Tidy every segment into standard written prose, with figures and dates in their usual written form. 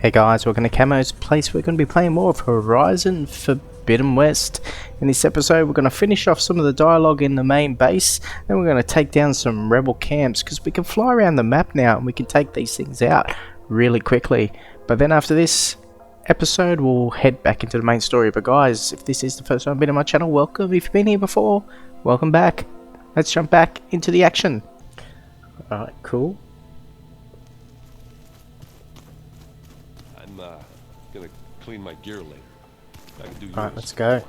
Hey guys, welcome to Camo's Place. We're going to be playing more of Horizon Forbidden West. In this episode, we're going to finish off some of the dialogue in the main base, and we're going to take down some rebel camps, because we can fly around the map now, and we can take these things out really quickly. But then after this episode, we'll head back into the main story. But guys, if this is the first time you've been on my channel, welcome. If you've been here before, welcome back. Let's jump back into the action. Alright, cool. Gonna clean my gear later. I can do yours. Alright, let's go.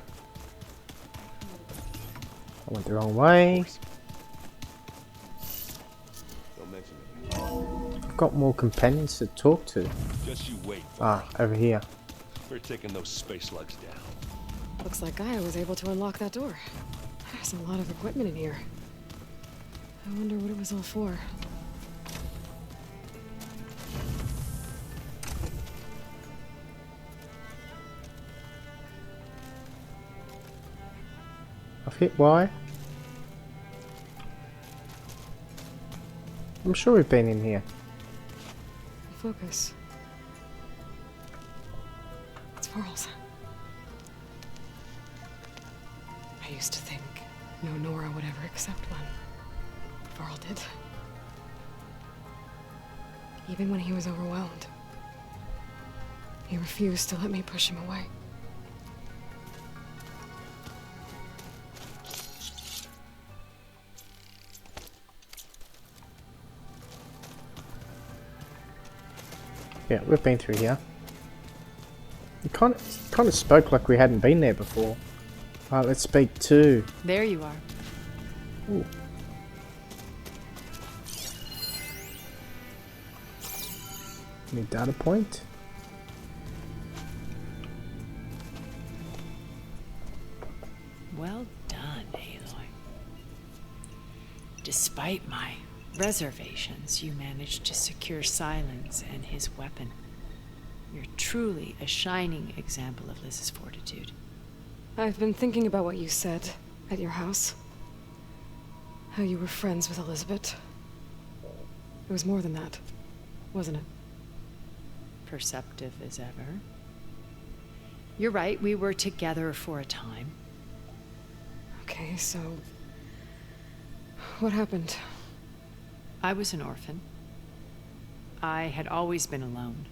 I went the wrong way. Don't mention it. I've got more companions to talk to. Just you wait. Over here. We're taking those space slugs down. Looks like Gaia was able to unlock that door. There's a lot of equipment in here. I wonder what it was all for. I've hit Y. I'm sure we've been in here. Focus. It's Varl's. I used to think no Nora would ever accept one. Varl did. Even when he was overwhelmed. He refused to let me push him away. Yeah, we've been through here. It kind of spoke like we hadn't been there before. Alright, let's speak to... There you are. Ooh. Any data point? Well done, Aloy. Despite my reservations, you managed to secure Silence and his weapon. You're truly a shining example of Liz's fortitude. I've been thinking about what you said at your house. How you were friends with Elizabeth. It was more than that, wasn't it? Perceptive as ever. You're right, we were together for a time. Okay, so... what happened? I was an orphan. I had always been alone.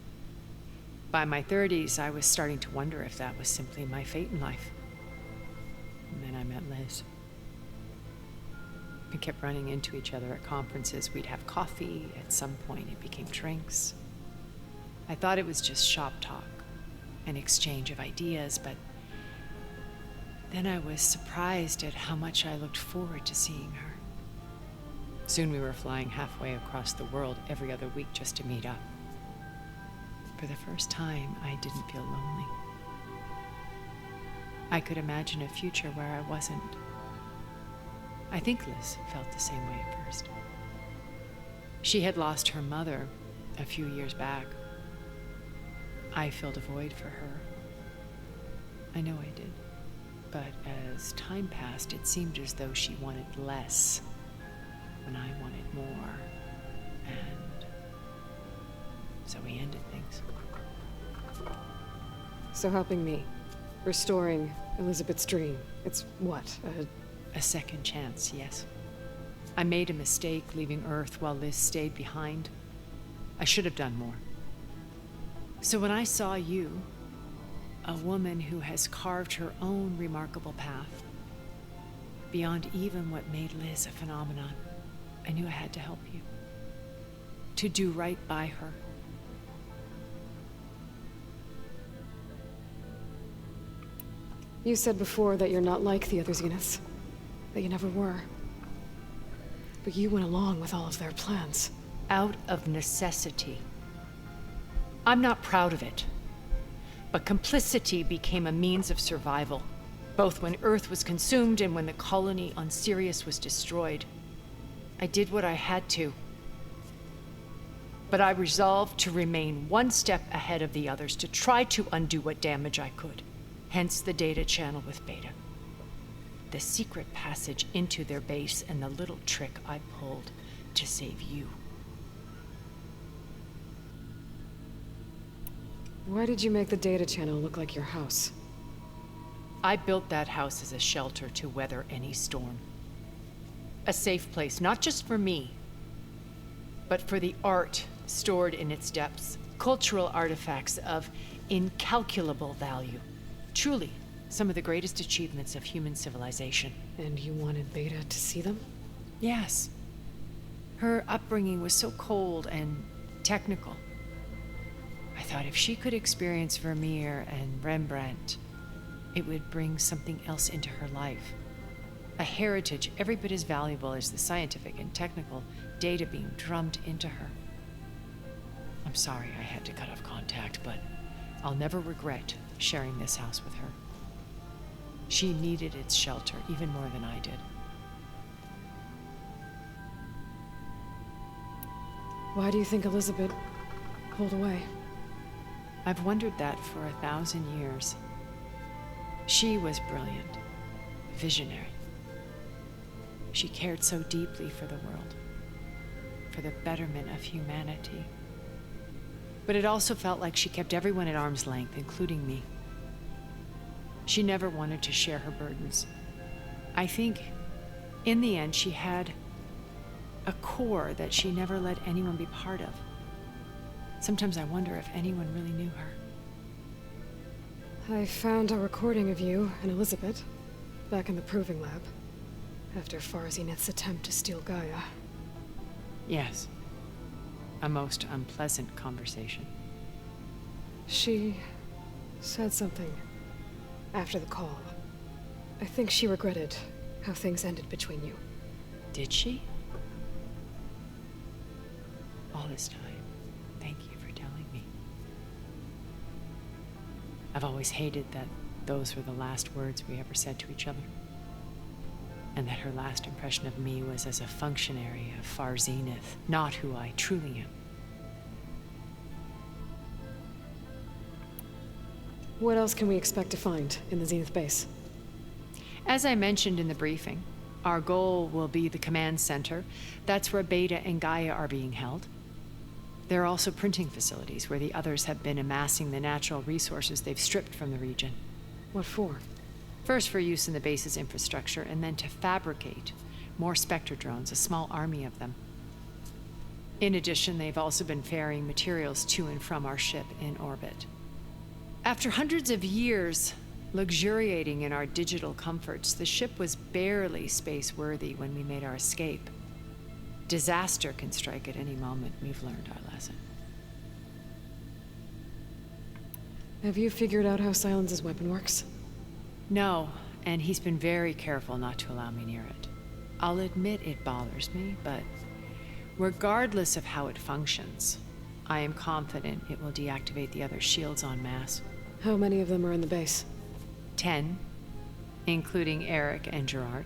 By my 30s, I was starting to wonder if that was simply my fate in life. And then I met Liz. We kept running into each other at conferences. We'd have coffee. At some point, it became drinks. I thought it was just shop talk, an exchange of ideas, but then I was surprised at how much I looked forward to seeing her. Soon we were flying halfway across the world every other week just to meet up. For the first time, I didn't feel lonely. I could imagine a future where I wasn't. I think Liz felt the same way at first. She had lost her mother a few years back. I filled a void for her. I know I did. But as time passed, it seemed as though she wanted less when I wanted more. And so we ended things. So helping me. Restoring Elizabeth's dream. It's what? A second chance, yes. I made a mistake leaving Earth while Liz stayed behind. I should have done more. So when I saw you, a woman who has carved her own remarkable path, beyond even what made Liz a phenomenon, I knew I had to help you. To do right by her. You said before that you're not like the other Zeniths. That you never were. But you went along with all of their plans. Out of necessity. I'm not proud of it. But complicity became a means of survival, both when Earth was consumed and when the colony on Sirius was destroyed. I did what I had to. But I resolved to remain one step ahead of the others, to try to undo what damage I could. Hence the data channel with Beta. The secret passage into their base and the little trick I pulled to save you. Why did you make the data channel look like your house? I built that house as a shelter to weather any storm. A safe place, not just for me, but for the art stored in its depths. Cultural artifacts of incalculable value. Truly, some of the greatest achievements of human civilization. And you wanted Beta to see them? Yes. Her upbringing was so cold and technical. I thought if she could experience Vermeer and Rembrandt, it would bring something else into her life. A heritage every bit as valuable as the scientific and technical data being drummed into her. I'm sorry I had to cut off contact, but I'll never regret sharing this house with her. She needed its shelter even more than I did. Why do you think Elizabeth pulled away? I've wondered that for 1,000 years. She was brilliant, visionary. She cared so deeply for the world, for the betterment of humanity. But it also felt like she kept everyone at arm's length, including me. She never wanted to share her burdens. I think, in the end, she had a core that she never let anyone be part of. Sometimes I wonder if anyone really knew her. I found a recording of you and Elizabeth back in the proving lab after Farzineth's attempt to steal Gaia. Yes. A most unpleasant conversation. She said something after the call. I think she regretted how things ended between you. Did she? All this time, thank you for telling me. I've always hated that those were the last words we ever said to each other. And that her last impression of me was as a functionary of Far Zenith, not who I truly am. What else can we expect to find in the Zenith base? As I mentioned in the briefing, our goal will be the command center. That's where Beta and Gaia are being held. There are also printing facilities where the others have been amassing the natural resources they've stripped from the region. What for? First for use in the base's infrastructure, and then to fabricate more Spectre drones, a small army of them. In addition, they've also been ferrying materials to and from our ship in orbit. After hundreds of years luxuriating in our digital comforts, the ship was barely space-worthy when we made our escape. Disaster can strike at any moment. We've learned our lesson. Have you figured out how Silence's weapon works? No, and he's been very careful not to allow me near it. I'll admit it bothers me, but regardless of how it functions, I am confident it will deactivate the other shields en masse. How many of them are in the base? 10, including Eric and Gerard.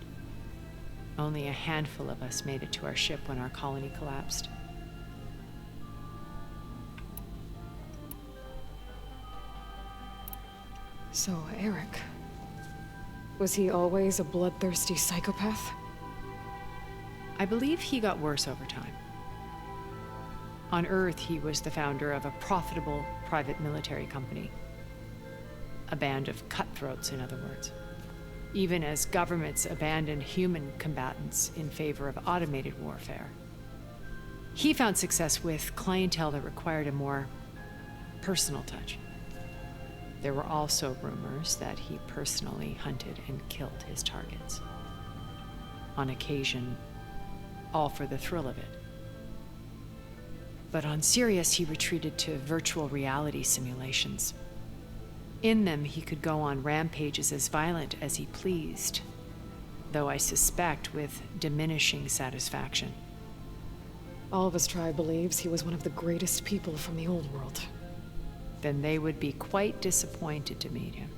Only a handful of us made it to our ship when our colony collapsed. So, Eric. Was he always a bloodthirsty psychopath? I believe he got worse over time. On Earth, he was the founder of a profitable private military company. A band of cutthroats, in other words. Even as governments abandoned human combatants in favor of automated warfare. He found success with clientele that required a more personal touch. There were also rumors that he personally hunted and killed his targets. On occasion, all for the thrill of it. But on Sirius, he retreated to virtual reality simulations. In them, he could go on rampages as violent as he pleased, though I suspect with diminishing satisfaction. All of his tribe believes he was one of the greatest people from the old world. Then they would be quite disappointed to meet him,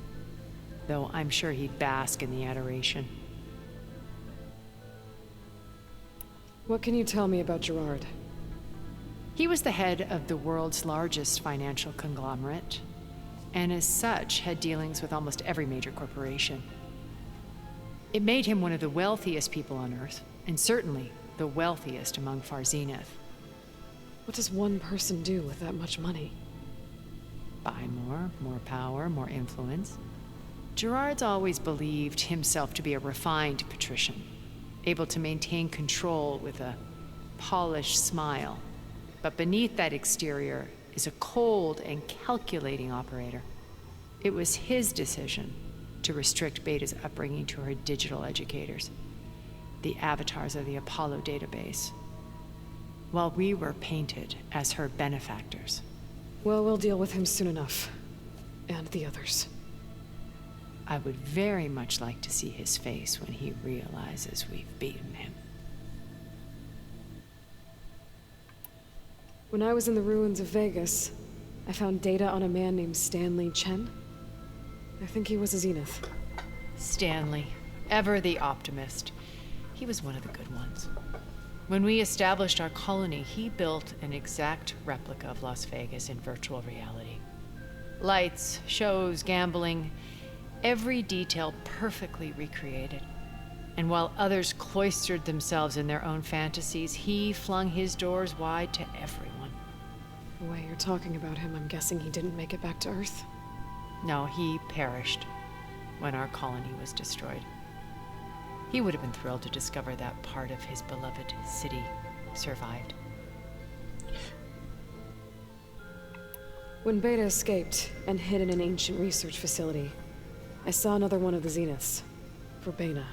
though I'm sure he'd bask in the adoration. What can you tell me about Gerard? He was the head of the world's largest financial conglomerate, and as such had dealings with almost every major corporation. It made him one of the wealthiest people on Earth, and certainly the wealthiest among Far Zenith. What does one person do with that much money? Buy more power, more influence. Gerard's always believed himself to be a refined patrician, able to maintain control with a polished smile. But beneath that exterior is a cold and calculating operator. It was his decision to restrict Beta's upbringing to her digital educators, the avatars of the Apollo database, while we were painted as her benefactors. Well, we'll deal with him soon enough. And the others. I would very much like to see his face when he realizes we've beaten him. When I was in the ruins of Vegas, I found data on a man named Stanley Chen. I think he was a Zenith. Stanley, ever the optimist. He was one of the good ones. When we established our colony, he built an exact replica of Las Vegas in virtual reality. Lights, shows, gambling, every detail perfectly recreated. And while others cloistered themselves in their own fantasies, he flung his doors wide to everyone. The way you're talking about him, I'm guessing he didn't make it back to Earth. No, he perished when our colony was destroyed. He would have been thrilled to discover that part of his beloved city survived. When Beta escaped and hid in an ancient research facility, I saw another one of the Zeniths, Verbena.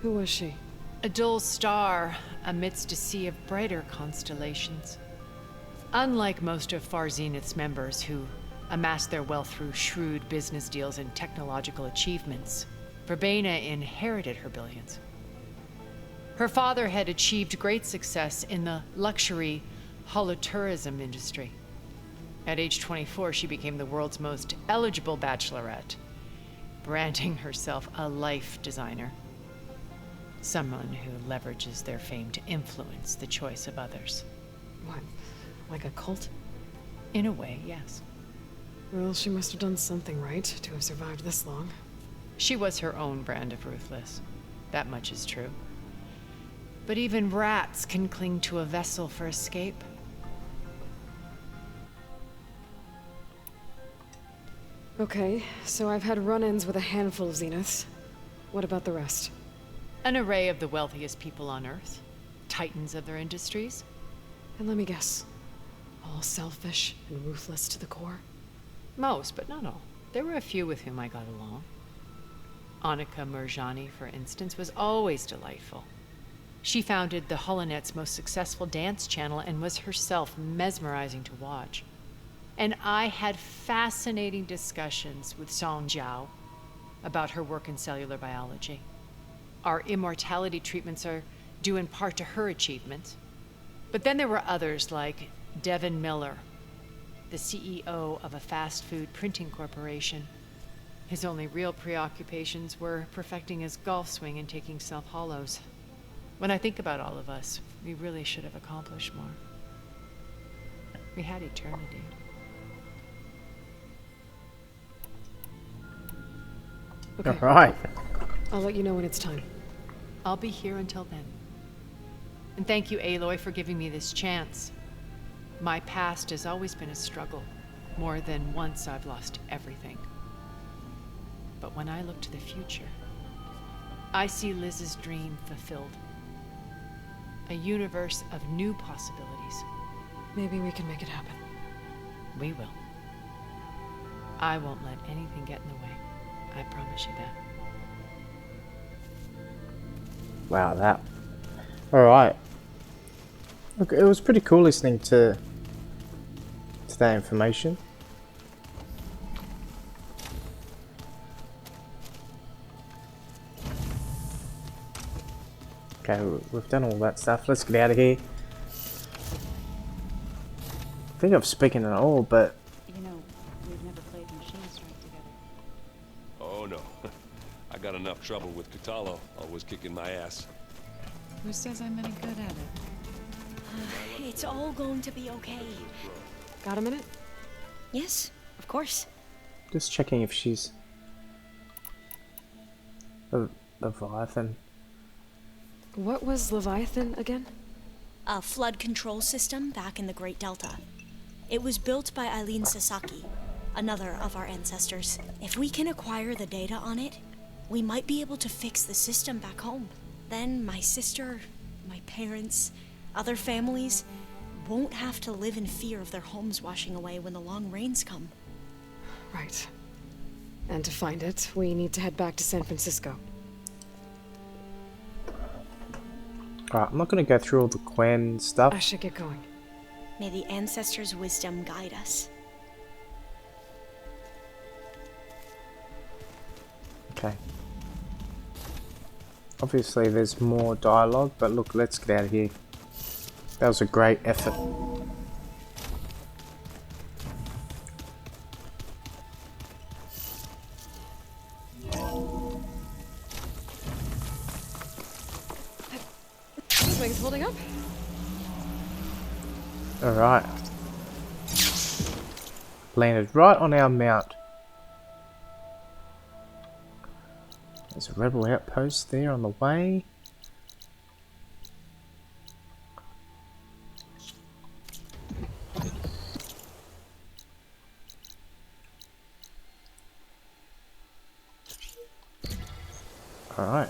Who was she? A dull star amidst a sea of brighter constellations. Unlike most of Far Zenith's members who amassed their wealth through shrewd business deals and technological achievements, Verbena inherited her billions. Her father had achieved great success in the luxury holotourism industry. At age 24, she became the world's most eligible bachelorette, branding herself a life designer. Someone who leverages their fame to influence the choice of others. What, like a cult? In a way, yes. Well, she must have done something right to have survived this long. She was her own brand of ruthless. That much is true. But even rats can cling to a vessel for escape. Okay, so I've had run-ins with a handful of Zeniths. What about the rest? An array of the wealthiest people on Earth. Titans of their industries. And let me guess. All selfish and ruthless to the core? Most, but not all. There were a few with whom I got along. Annika Murjani, for instance, was always delightful. She founded the Holonet's most successful dance channel and was herself mesmerizing to watch. And I had fascinating discussions with Song Jiao about her work in cellular biology. Our immortality treatments are due in part to her achievements. But then there were others like Devin Miller, the CEO of a fast food printing corporation. His only real preoccupations were perfecting his golf swing and taking self-hollows. When I think about all of us, we really should have accomplished more. We had eternity. Okay, All right. I'll let you know when it's time. I'll be here until then. And thank you, Aloy, for giving me this chance. My past has always been a struggle. More than once I've lost everything. But when I look to the future, I see Liz's dream fulfilled. A universe of new possibilities. Maybe we can make it happen. We will. I won't let anything get in the way. I promise you that. Wow, that. Alright. Look, it was pretty cool listening to that information. Okay, we've done all that stuff. Let's get out of here. I think I've spoken it all, but You know, we've never played Machine Strike together. Oh no. I got enough trouble with Catallo, always kicking my ass. Who says I'm any good at it? It's all going to be okay. Got a minute? Yes, of course. just checking if she's a Leviathan. What was Leviathan again? A flood control system back in the Great Delta. It was built by Eileen Sasaki, another of our ancestors. If we can acquire the data on it, we might be able to fix the system back home. Then my sister, my parents, other families won't have to live in fear of their homes washing away when the long rains come. Right. And to find it, we need to head back to San Francisco. Alright, I'm not going to go through all the Quen I stuff. should get going. May the ancestors' wisdom guide us. Okay. Obviously there's more dialogue, but look, let's get out of here. That was a great effort. This wing's holding up. Alright. Landed right on our mount. There's a rebel outpost there on the way. Alright.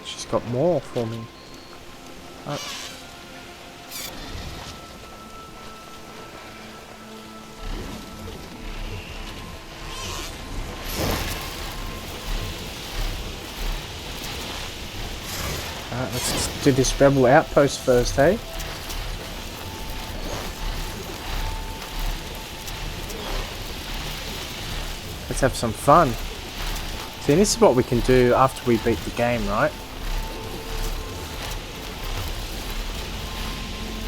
She's got more for me. Oh. Alright, let's do this rebel outpost first, hey? Let's have some fun. See, this is what we can do after we beat the game, right?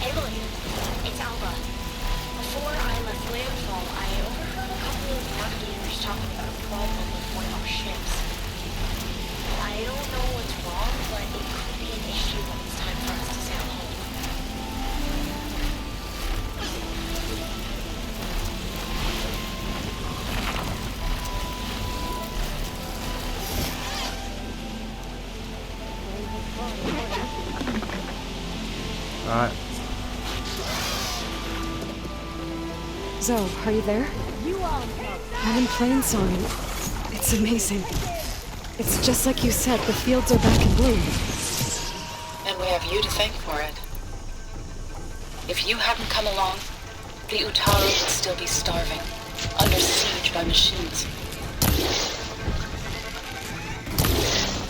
Aloy, it's Alba. Before I left landfall, I overheard a couple of navigators talking about a problem with one of our ships. I don't know what's wrong, but it could be an issue when it's time for us to sail home. Alright. Zoe, are you there? I'm in Plainsong and it's amazing. It's just like you said, the fields are back in bloom. And we have you to thank for it. If you hadn't come along, the Utaro would still be starving, under siege by machines.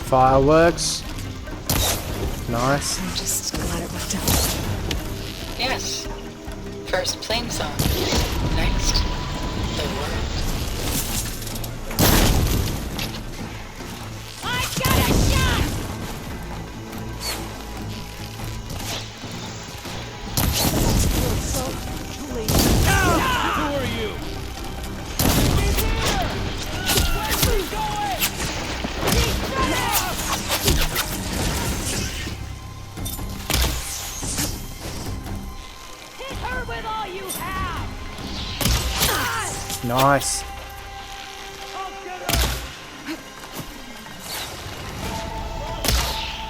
Fireworks. Nice. I'm just glad it worked out. Yes. First Plainsong, next the world. Who are you? Nice.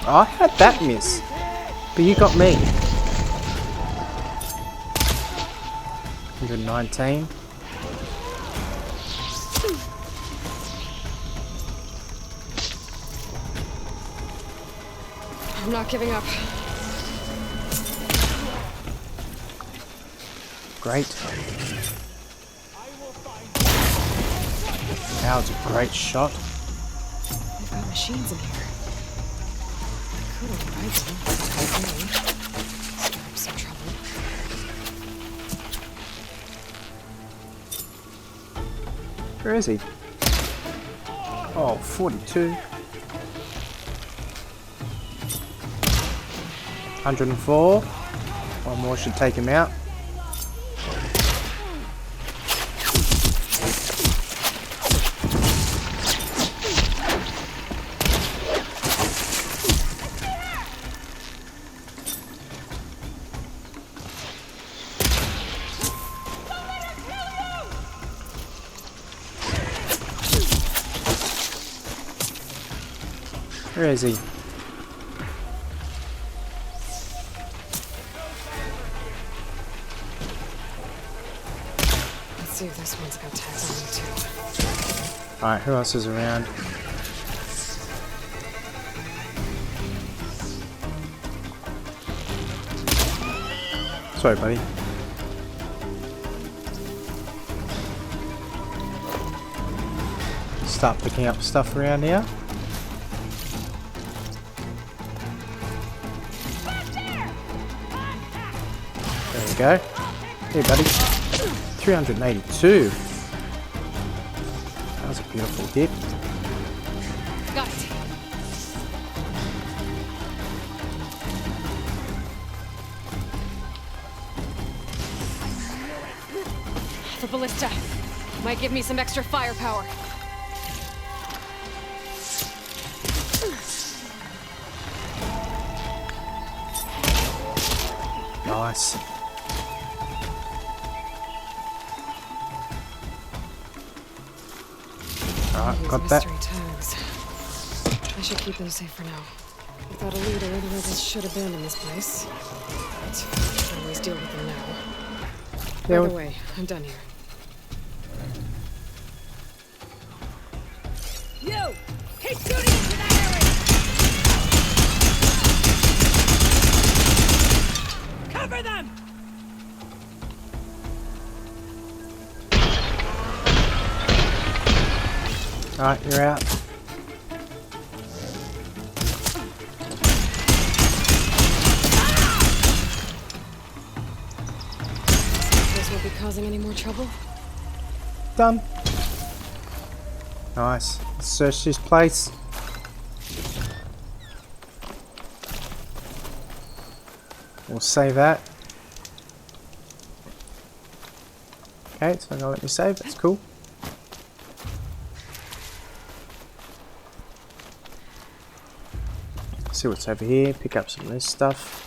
I had that miss, but you got me. 119. I'm not giving up. Great. That was a great shot. They've got machines in here. I could override them. Stir up some trouble. Where is he? Oh, 42. 104. One more should take him out. Where is he? Let's see if this one's got tags on it too. Alright, who else is around? Sorry, buddy. Start picking up stuff around here. There we go. Hey, buddy. 382. That was a beautiful hit. Got it. The ballista might give me some extra firepower. Nice. Alright, These got that. mystery tags. I should keep them safe for now. Without a leader, the rebels should abandon this place. But I can always deal with them now. Yeah, By the way, I'm done here. You! Keep shooting into that area! Cover them! Alright, you're out. This won't be causing any more trouble. Done. Nice. Let's search this place. We'll save that. Okay, it's not gonna let me save. That's cool. See what's over here. Pick up some of this stuff.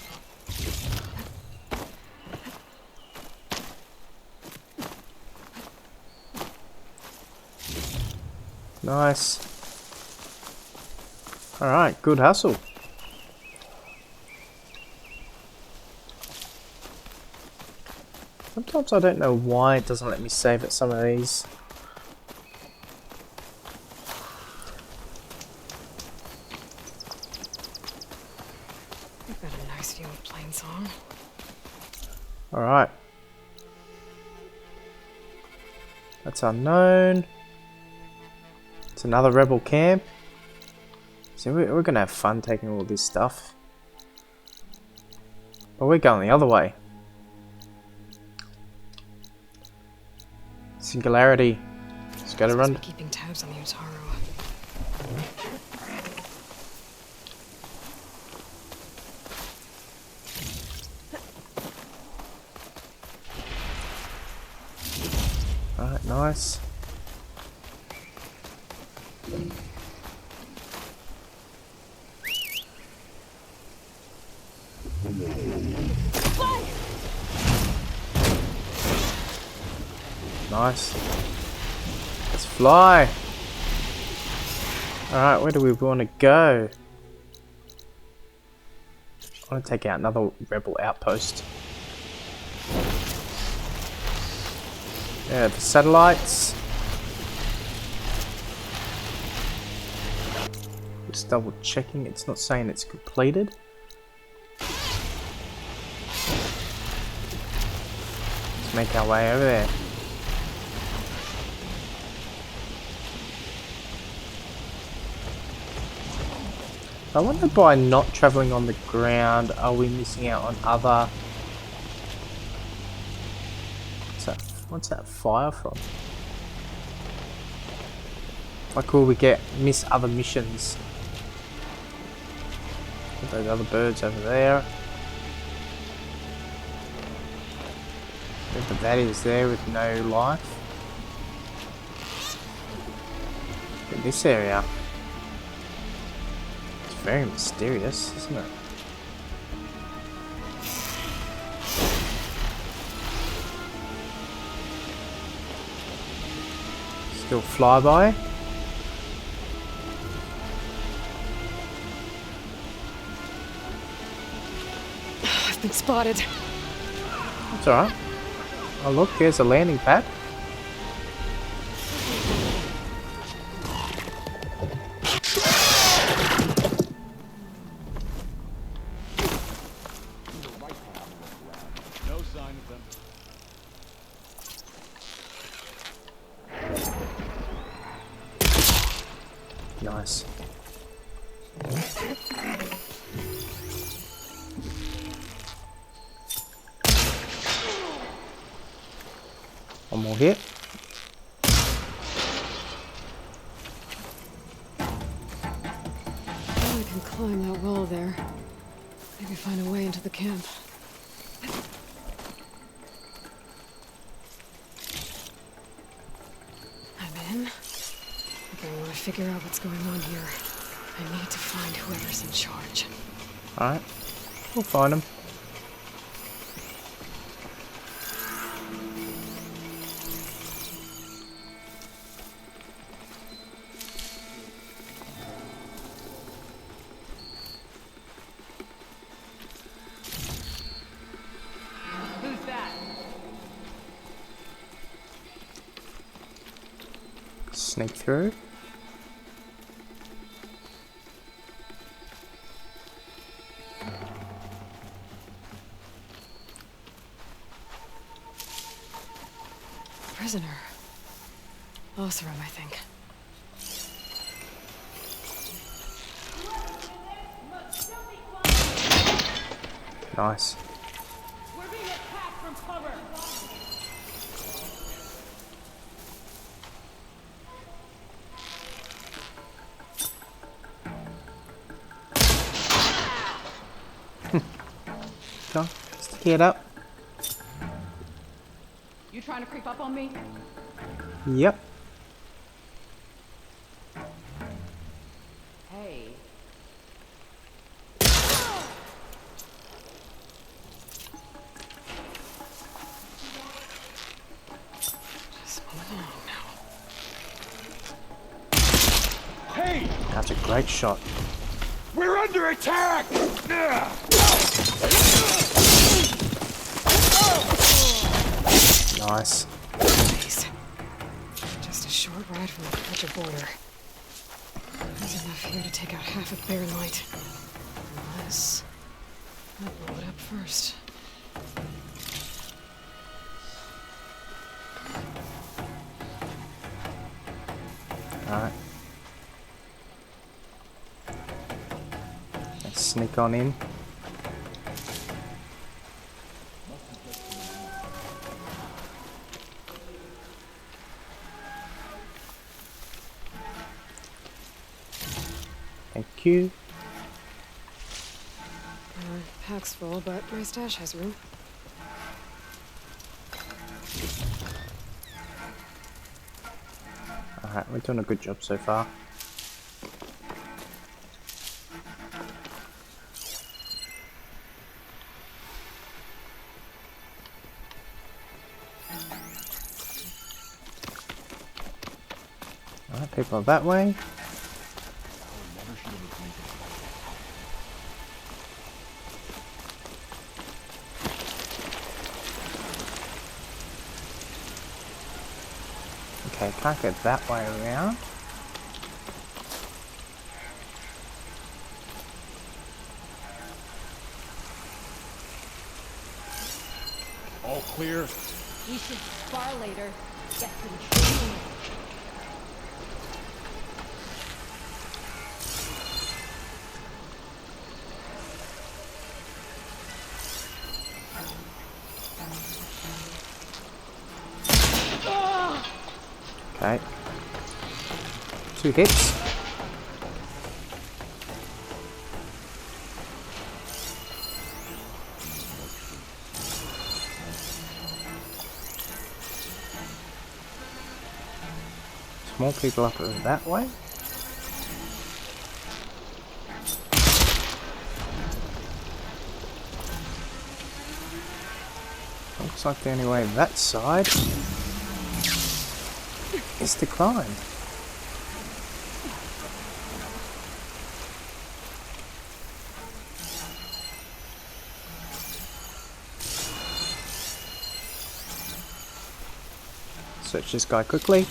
Nice. Alright, good hustle. Sometimes I don't know why it doesn't let me save at some of these. I've got a nice view of Plainsong. Alright. That's unknown. It's another rebel camp. See, we're gonna have fun taking all this stuff. But we're going the other way. Singularity. Just gotta run. Be keeping tabs on the Utaru. Alright, nice. Nice. Let's fly. Alright, where do we want to go? I want to take out another rebel outpost. Yeah, the satellites. Just double checking, it's not saying it's completed. Let's make our way over there. I wonder, by not travelling on the ground, are we missing out on other... What's that fire from? Like, will we miss other missions? Put those other birds over there. But that is there with no life. In this area. It's very mysterious, isn't it? Still flyby. I've been spotted. It's alright. Oh look, there's a landing pad. No sign of them. Nice. One more hit. Oh, I can climb that wall there. Maybe find a way into the camp. I'm in. But I want to figure out what's going on here. I need to find whoever's in charge. Alright. We'll find him. Who's that? Sneak through. Prisoner. Oseram, I think. Nice. We're being attacked from cover. Go on. Stick it up. You trying to creep up on me? Yep. Hey. Just move along now. Hey! That's a great shot. We're under attack! Nice. Please. Just a short ride from the Georgia border. There's enough here to take out half of Bear Light. Unless I blow it up first. Alright. Let's sneak on in. Thank you. Pack's full, but my stash has room. Alright, we're doing a good job so far. Alright, people are that way. Okay, can't get that way around. All clear. We should spar later. Get some training. Okay. 2 hits. More people up that way. Looks like the only way that side is to climb. Search this guy quickly. I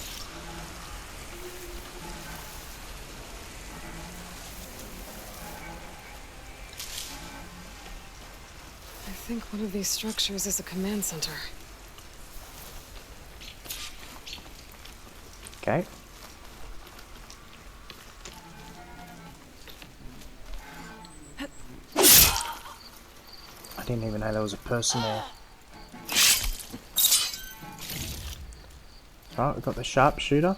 think one of these structures is a command center. Okay. I didn't even know there was a person there. Right, we've got the sharpshooter.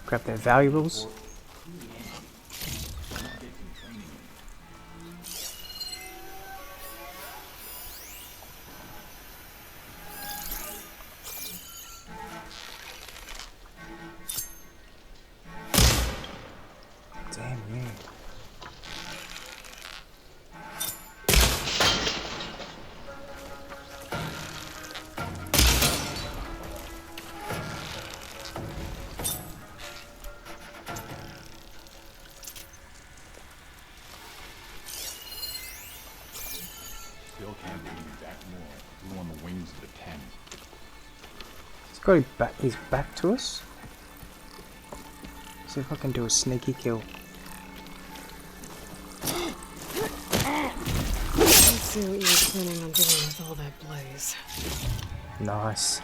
Grab their valuables. Damn you. Still can't believe that more. Flew on the wings of the 10. He's got his back to us. See if I can do a sneaky kill. Let's see what you were planning on doing with all that blaze. Nice.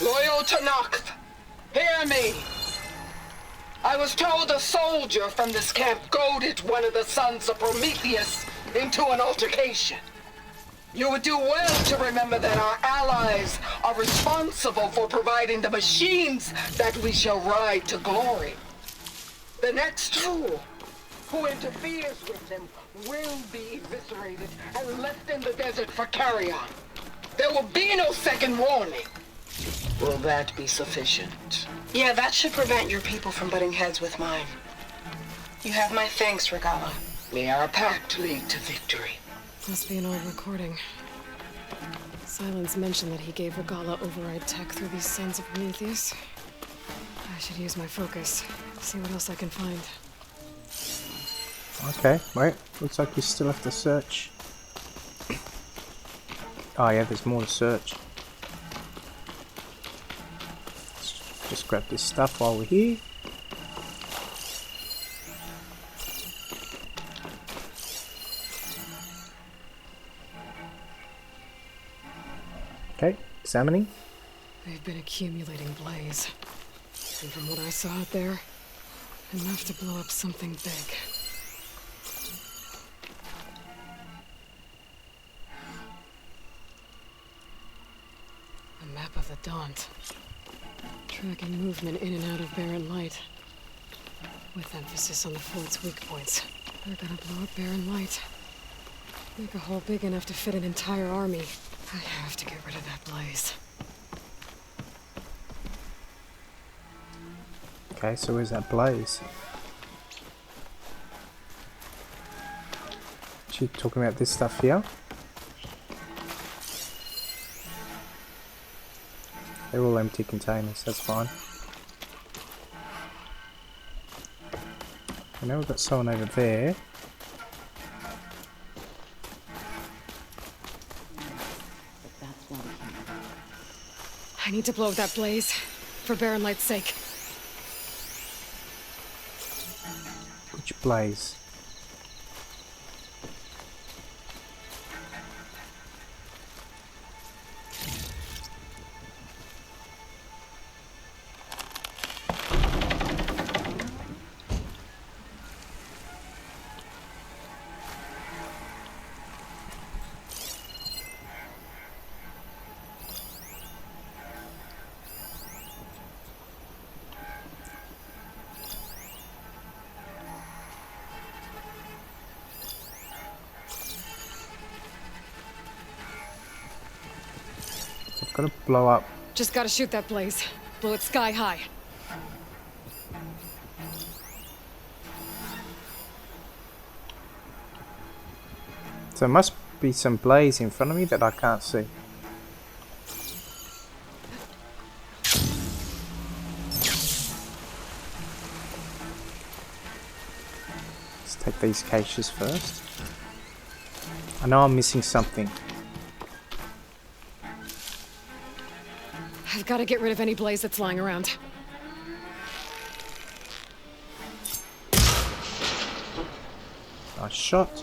Loyal to Noct, hear me! I was told a soldier from this camp goaded one of the sons of Prometheus into an altercation. You would do well to remember that our allies are responsible for providing the machines that we shall ride to glory. The next fool who interferes with them will be eviscerated and left in the desert for carrion. There will be no second warning. Will that be sufficient? Yeah, that should prevent your people from butting heads with mine. You have my thanks, Regala. May our pact lead to victory. Must be an old recording. Silence mentioned that he gave Regala override tech through these sons of Prometheus. I should use my focus. See what else I can find. Okay, wait. Looks like you still have to search. Oh yeah, there's more to search. Just grab this stuff while we're here. Okay, examining. They've been accumulating blaze. And from what I saw out there, enough to blow up something big. A map of the Daunt. Tracking movement in and out of barren light. With emphasis on the fort's weak points. They're gonna blow up barren light. Make a hole big enough to fit an entire army. I have to get rid of that blaze. Okay, so where's that blaze? She talking about this stuff here? They're all empty containers, that's fine. I know we've got someone over there. I need to blow that blaze. For barren light's sake. Which blaze? Gotta blow up. Just gotta shoot that blaze. Blow it sky high. So there must be some blaze in front of me that I can't see. these caches first. I know I'm missing something. I've got to get rid of any blaze that's lying around. Nice shot.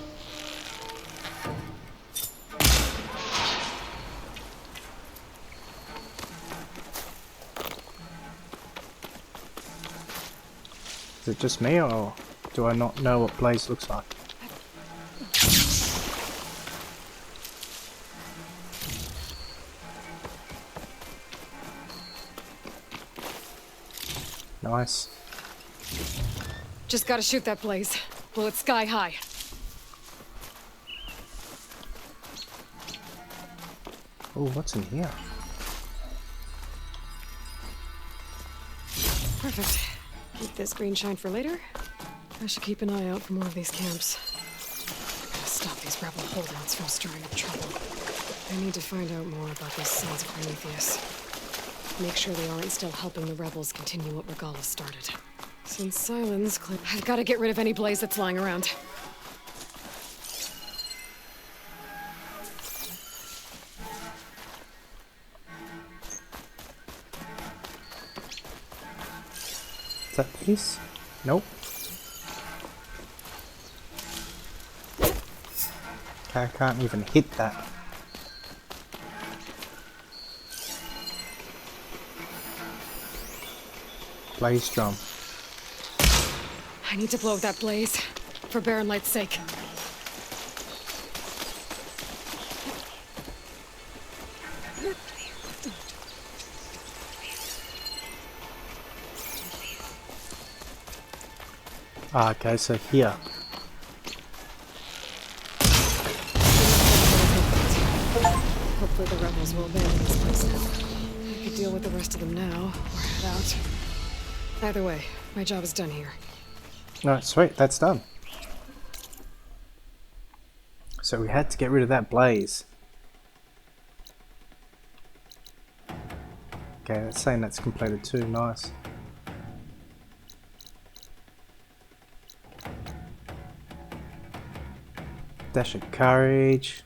Is it just me, or do I not know what blaze looks like? Nice. Just gotta shoot that blaze. Blow it sky high. Oh, what's in here? Perfect. Keep this green shine for later. I should keep an eye out for more of these camps. Gotta stop these rebel holdouts from stirring up trouble. I need to find out more about these sons of Prometheus. Make sure they aren't still helping the rebels continue what Regala started. Since Silence I've got to get rid of any blaze that's lying around. Is that these? Nope. Okay, I can't even hit that. Blaze drum. I need to blow that blaze. For Baron Light's sake. Ah, okay, so here. Hopefully the rebels will abandon this place now. I could deal with the rest of them now, or head out. Either way, my job is done here. Alright, sweet, that's done. So we had to get rid of that blaze. Okay, that's saying that's completed too, nice. Dash of courage.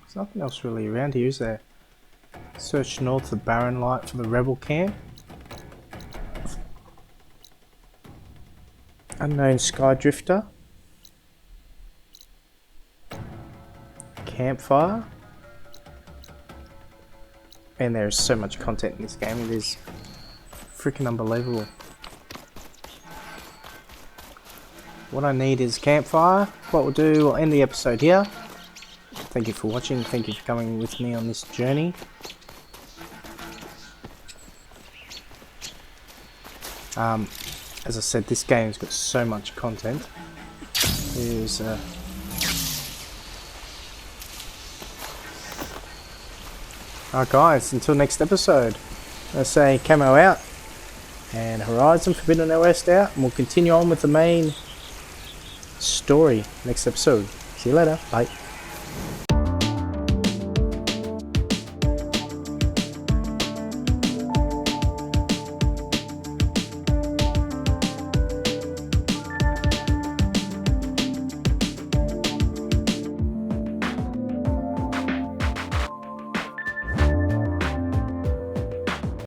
There's nothing else really around here, is there? Search north of Barren Light for the rebel camp. Unknown Sky Drifter. Campfire. And there's so much content in this game, it is freaking unbelievable. What I need is campfire. What we'll do, we'll end the episode here. Thank you for watching, thank you for coming with me on this journey. As I said, this game's got so much content. Here's alright guys, until next episode, I say Camo out, and Horizon Forbidden West out, and we'll continue on with the main story next episode. See you later, bye.